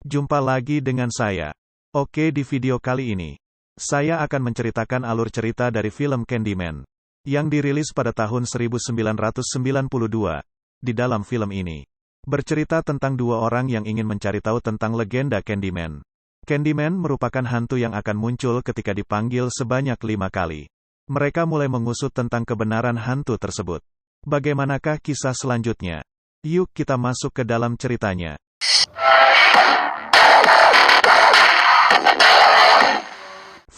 Jumpa lagi dengan saya. Oke, di video kali ini, saya akan menceritakan alur cerita dari film Candyman, yang dirilis pada tahun 1992. Di dalam film ini, bercerita tentang dua orang yang ingin mencari tahu tentang legenda Candyman. Candyman merupakan hantu yang akan muncul ketika dipanggil sebanyak 5 kali. Mereka mulai mengusut tentang kebenaran hantu tersebut. Bagaimanakah kisah selanjutnya? Yuk kita masuk ke dalam ceritanya.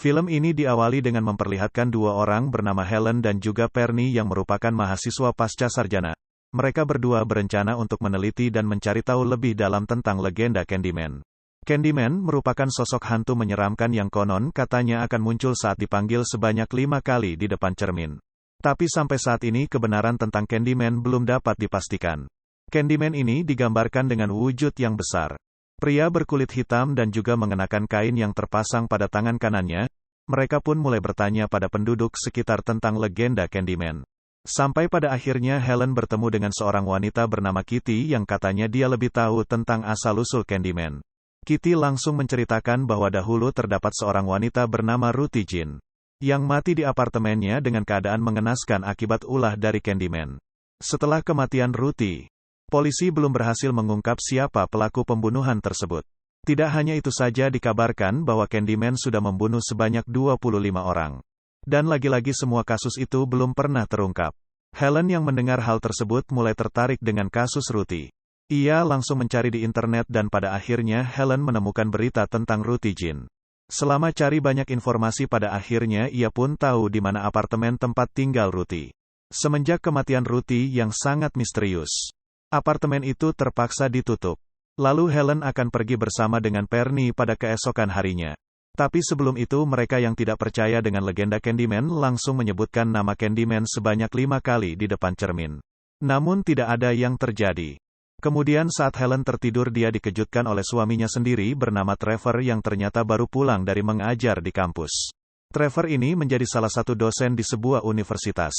Film ini diawali dengan memperlihatkan dua orang bernama Helen dan juga Perny yang merupakan mahasiswa pasca sarjana. Mereka berdua berencana untuk meneliti dan mencari tahu lebih dalam tentang legenda Candyman. Candyman merupakan sosok hantu menyeramkan yang konon katanya akan muncul saat dipanggil sebanyak 5 kali di depan cermin. Tapi sampai saat ini kebenaran tentang Candyman belum dapat dipastikan. Candyman ini digambarkan dengan wujud yang besar. Pria berkulit hitam dan juga mengenakan kain yang terpasang pada tangan kanannya. Mereka pun mulai bertanya pada penduduk sekitar tentang legenda Candyman. Sampai pada akhirnya Helen bertemu dengan seorang wanita bernama Kitty yang katanya dia lebih tahu tentang asal-usul Candyman. Kitty langsung menceritakan bahwa dahulu terdapat seorang wanita bernama Ruthie Jean, yang mati di apartemennya dengan keadaan mengenaskan akibat ulah dari Candyman. Setelah kematian Ruthie, polisi belum berhasil mengungkap siapa pelaku pembunuhan tersebut. Tidak hanya itu saja dikabarkan bahwa Candyman sudah membunuh sebanyak 25 orang. Dan lagi-lagi semua kasus itu belum pernah terungkap. Helen yang mendengar hal tersebut mulai tertarik dengan kasus Ruthie. Ia langsung mencari di internet dan pada akhirnya Helen menemukan berita tentang Ruthie Jean. Selama cari banyak informasi pada akhirnya ia pun tahu di mana apartemen tempat tinggal Ruthie. Semenjak kematian Ruthie yang sangat misterius, apartemen itu terpaksa ditutup. Lalu Helen akan pergi bersama dengan Perny pada keesokan harinya. Tapi sebelum itu mereka yang tidak percaya dengan legenda Candyman langsung menyebutkan nama Candyman sebanyak 5 kali di depan cermin. Namun tidak ada yang terjadi. Kemudian saat Helen tertidur dia dikejutkan oleh suaminya sendiri bernama Trevor yang ternyata baru pulang dari mengajar di kampus. Trevor ini menjadi salah satu dosen di sebuah universitas.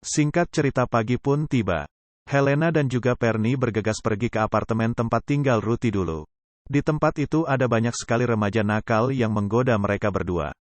Singkat cerita pagi pun tiba. Helena dan juga Perny bergegas pergi ke apartemen tempat tinggal Ruthie dulu. Di tempat itu ada banyak sekali remaja nakal yang menggoda mereka berdua.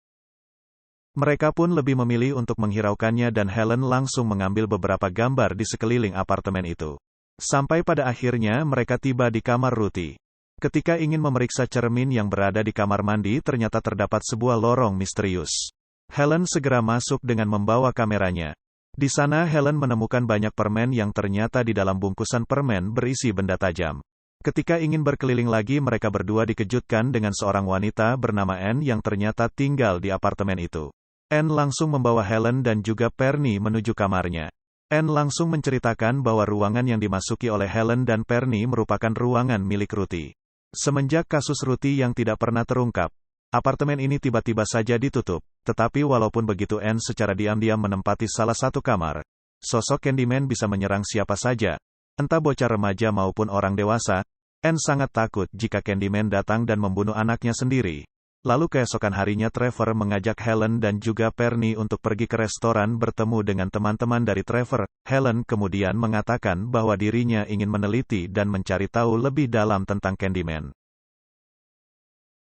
Mereka pun lebih memilih untuk menghiraukannya dan Helen langsung mengambil beberapa gambar di sekeliling apartemen itu. Sampai pada akhirnya mereka tiba di kamar Ruthie. Ketika ingin memeriksa cermin yang berada di kamar mandi ternyata terdapat sebuah lorong misterius. Helen segera masuk dengan membawa kameranya. Di sana Helen menemukan banyak permen yang ternyata di dalam bungkusan permen berisi benda tajam. Ketika ingin berkeliling lagi mereka berdua dikejutkan dengan seorang wanita bernama Anne yang ternyata tinggal di apartemen itu. Anne langsung membawa Helen dan juga Perny menuju kamarnya. Anne langsung menceritakan bahwa ruangan yang dimasuki oleh Helen dan Perny merupakan ruangan milik Ruthie. Semenjak kasus Ruthie yang tidak pernah terungkap, apartemen ini tiba-tiba saja ditutup. Tetapi walaupun begitu Anne secara diam-diam menempati salah satu kamar. Sosok Candyman bisa menyerang siapa saja, entah bocah remaja maupun orang dewasa. Anne sangat takut jika Candyman datang dan membunuh anaknya sendiri. Lalu keesokan harinya Trevor mengajak Helen dan juga Perny untuk pergi ke restoran bertemu dengan teman-teman dari Trevor. Helen kemudian mengatakan bahwa dirinya ingin meneliti dan mencari tahu lebih dalam tentang Candyman.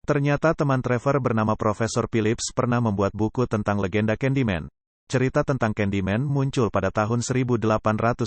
Ternyata teman Trevor bernama Profesor Phillips pernah membuat buku tentang legenda Candyman. Cerita tentang Candyman muncul pada tahun 1890.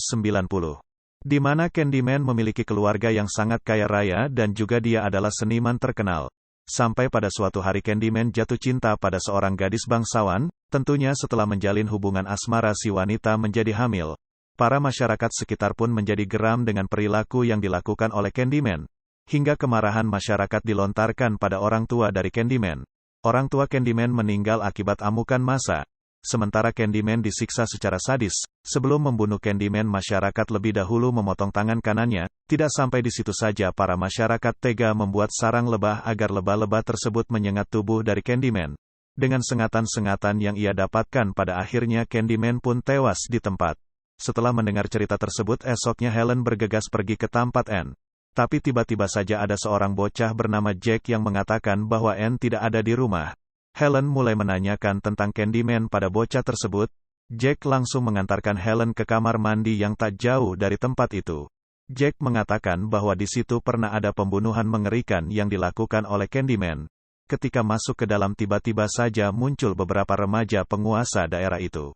Di mana Candyman memiliki keluarga yang sangat kaya raya dan juga dia adalah seniman terkenal. Sampai pada suatu hari Candyman jatuh cinta pada seorang gadis bangsawan, tentunya setelah menjalin hubungan asmara si wanita menjadi hamil. Para masyarakat sekitar pun menjadi geram dengan perilaku yang dilakukan oleh Candyman. Hingga kemarahan masyarakat dilontarkan pada orang tua dari Candyman. Orang tua Candyman meninggal akibat amukan massa. Sementara Candyman disiksa secara sadis. Sebelum membunuh Candyman masyarakat lebih dahulu memotong tangan kanannya. Tidak sampai di situ saja para masyarakat tega membuat sarang lebah agar lebah-lebah tersebut menyengat tubuh dari Candyman. Dengan sengatan-sengatan yang ia dapatkan pada akhirnya Candyman pun tewas di tempat. Setelah mendengar cerita tersebut esoknya Helen bergegas pergi ke tempat Anne. Tapi tiba-tiba saja ada seorang bocah bernama Jack yang mengatakan bahwa Anne tidak ada di rumah. Helen mulai menanyakan tentang Candyman pada bocah tersebut. Jack langsung mengantarkan Helen ke kamar mandi yang tak jauh dari tempat itu. Jack mengatakan bahwa di situ pernah ada pembunuhan mengerikan yang dilakukan oleh Candyman. Ketika masuk ke dalam tiba-tiba saja muncul beberapa remaja penguasa daerah itu.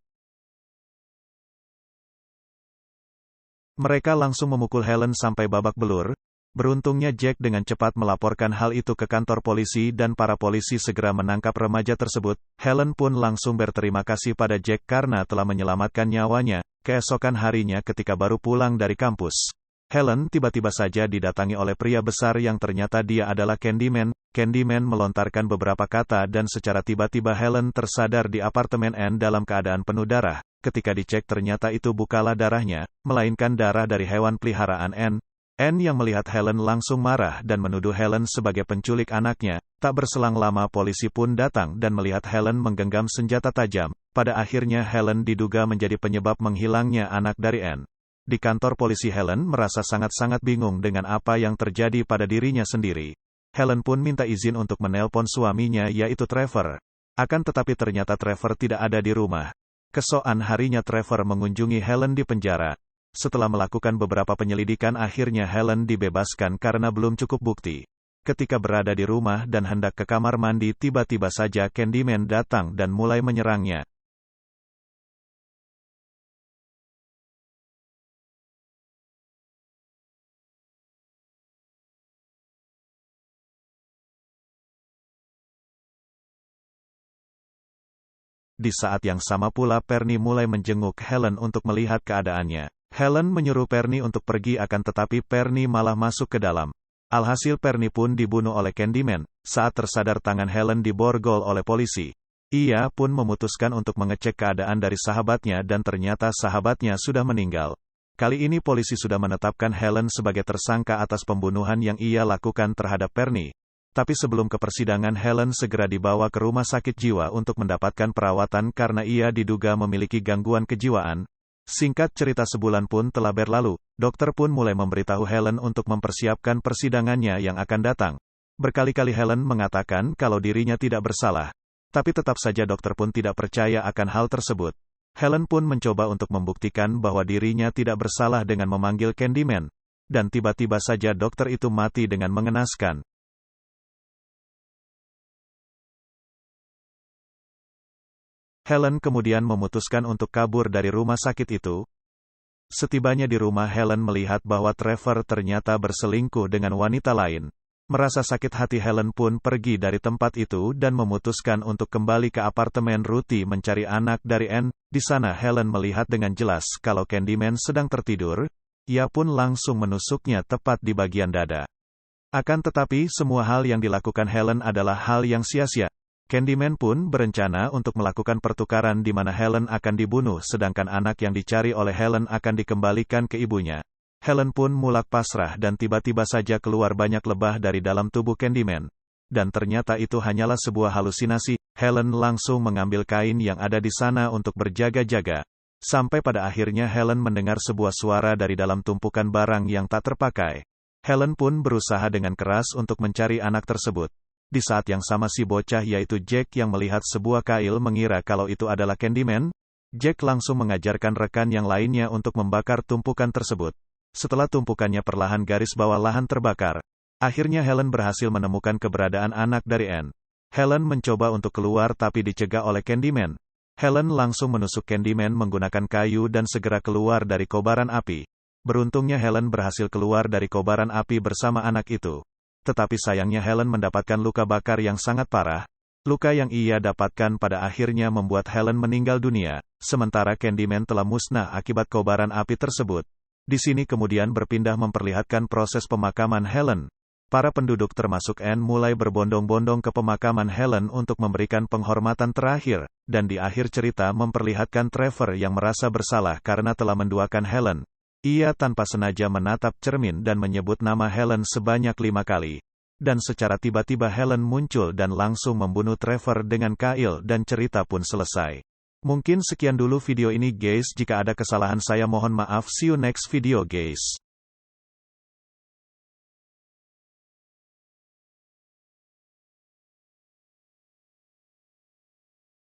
Mereka langsung memukul Helen sampai babak belur. Beruntungnya Jack dengan cepat melaporkan hal itu ke kantor polisi dan para polisi segera menangkap remaja tersebut. Helen pun langsung berterima kasih pada Jack karena telah menyelamatkan nyawanya. Keesokan harinya ketika baru pulang dari kampus, Helen tiba-tiba saja didatangi oleh pria besar yang ternyata dia adalah Candyman. Candyman melontarkan beberapa kata dan secara tiba-tiba Helen tersadar di apartemen Anne dalam keadaan penuh darah. Ketika dicek ternyata itu bukanlah darahnya, melainkan darah dari hewan peliharaan Anne. Anne yang melihat Helen langsung marah dan menuduh Helen sebagai penculik anaknya. Tak berselang lama polisi pun datang dan melihat Helen menggenggam senjata tajam. Pada akhirnya Helen diduga menjadi penyebab menghilangnya anak dari Anne. Di kantor polisi Helen merasa sangat-sangat bingung dengan apa yang terjadi pada dirinya sendiri. Helen pun minta izin untuk menelpon suaminya yaitu Trevor. Akan tetapi ternyata Trevor tidak ada di rumah. Keesokan harinya Trevor mengunjungi Helen di penjara. Setelah melakukan beberapa penyelidikan akhirnya Helen dibebaskan karena belum cukup bukti. Ketika berada di rumah dan hendak ke kamar mandi tiba-tiba saja Candyman datang dan mulai menyerangnya. Di saat yang sama pula Perny mulai menjenguk Helen untuk melihat keadaannya. Helen menyuruh Perny untuk pergi akan tetapi Perny malah masuk ke dalam. Alhasil Perny pun dibunuh oleh Candyman. Saat tersadar tangan Helen diborgol oleh polisi. Ia pun memutuskan untuk mengecek keadaan dari sahabatnya dan ternyata sahabatnya sudah meninggal. Kali ini polisi sudah menetapkan Helen sebagai tersangka atas pembunuhan yang ia lakukan terhadap Perny. Tapi sebelum ke persidangan Helen segera dibawa ke rumah sakit jiwa untuk mendapatkan perawatan karena ia diduga memiliki gangguan kejiwaan. Singkat cerita sebulan pun telah berlalu, dokter pun mulai memberitahu Helen untuk mempersiapkan persidangannya yang akan datang. Berkali-kali Helen mengatakan kalau dirinya tidak bersalah. Tapi tetap saja dokter pun tidak percaya akan hal tersebut. Helen pun mencoba untuk membuktikan bahwa dirinya tidak bersalah dengan memanggil Candyman. Dan tiba-tiba saja dokter itu mati dengan mengenaskan. Helen kemudian memutuskan untuk kabur dari rumah sakit itu. Setibanya di rumah Helen melihat bahwa Trevor ternyata berselingkuh dengan wanita lain. Merasa sakit hati Helen pun pergi dari tempat itu dan memutuskan untuk kembali ke apartemen Ruthie mencari anak dari Anne. Di sana Helen melihat dengan jelas kalau Candyman sedang tertidur. Ia pun langsung menusuknya tepat di bagian dada. Akan tetapi semua hal yang dilakukan Helen adalah hal yang sia-sia. Candyman pun berencana untuk melakukan pertukaran di mana Helen akan dibunuh sedangkan anak yang dicari oleh Helen akan dikembalikan ke ibunya. Helen pun mulak pasrah dan tiba-tiba saja keluar banyak lebah dari dalam tubuh Candyman. Dan ternyata itu hanyalah sebuah halusinasi. Helen langsung mengambil kain yang ada di sana untuk berjaga-jaga. Sampai pada akhirnya Helen mendengar sebuah suara dari dalam tumpukan barang yang tak terpakai. Helen pun berusaha dengan keras untuk mencari anak tersebut. Di saat yang sama si bocah yaitu Jack yang melihat sebuah kail mengira kalau itu adalah Candyman. Jack langsung mengajarkan rekan yang lainnya untuk membakar tumpukan tersebut. Setelah tumpukannya perlahan garis bawah lahan terbakar. Akhirnya Helen berhasil menemukan keberadaan anak dari Anne. Helen mencoba untuk keluar tapi dicegah oleh Candyman. Helen langsung menusuk Candyman menggunakan kayu dan segera keluar dari kobaran api. Beruntungnya Helen berhasil keluar dari kobaran api bersama anak itu. Tetapi sayangnya Helen mendapatkan luka bakar yang sangat parah. Luka yang ia dapatkan pada akhirnya membuat Helen meninggal dunia, sementara Candyman telah musnah akibat kobaran api tersebut. Di sini kemudian berpindah memperlihatkan proses pemakaman Helen. Para penduduk termasuk Anne mulai berbondong-bondong ke pemakaman Helen untuk memberikan penghormatan terakhir, dan di akhir cerita memperlihatkan Trevor yang merasa bersalah karena telah menduakan Helen. Ia tanpa sengaja menatap cermin dan menyebut nama Helen sebanyak 5 kali. Dan secara tiba-tiba Helen muncul dan langsung membunuh Trevor dengan kail dan cerita pun selesai. Mungkin sekian dulu video ini guys, jika ada kesalahan saya mohon maaf, see you next video guys.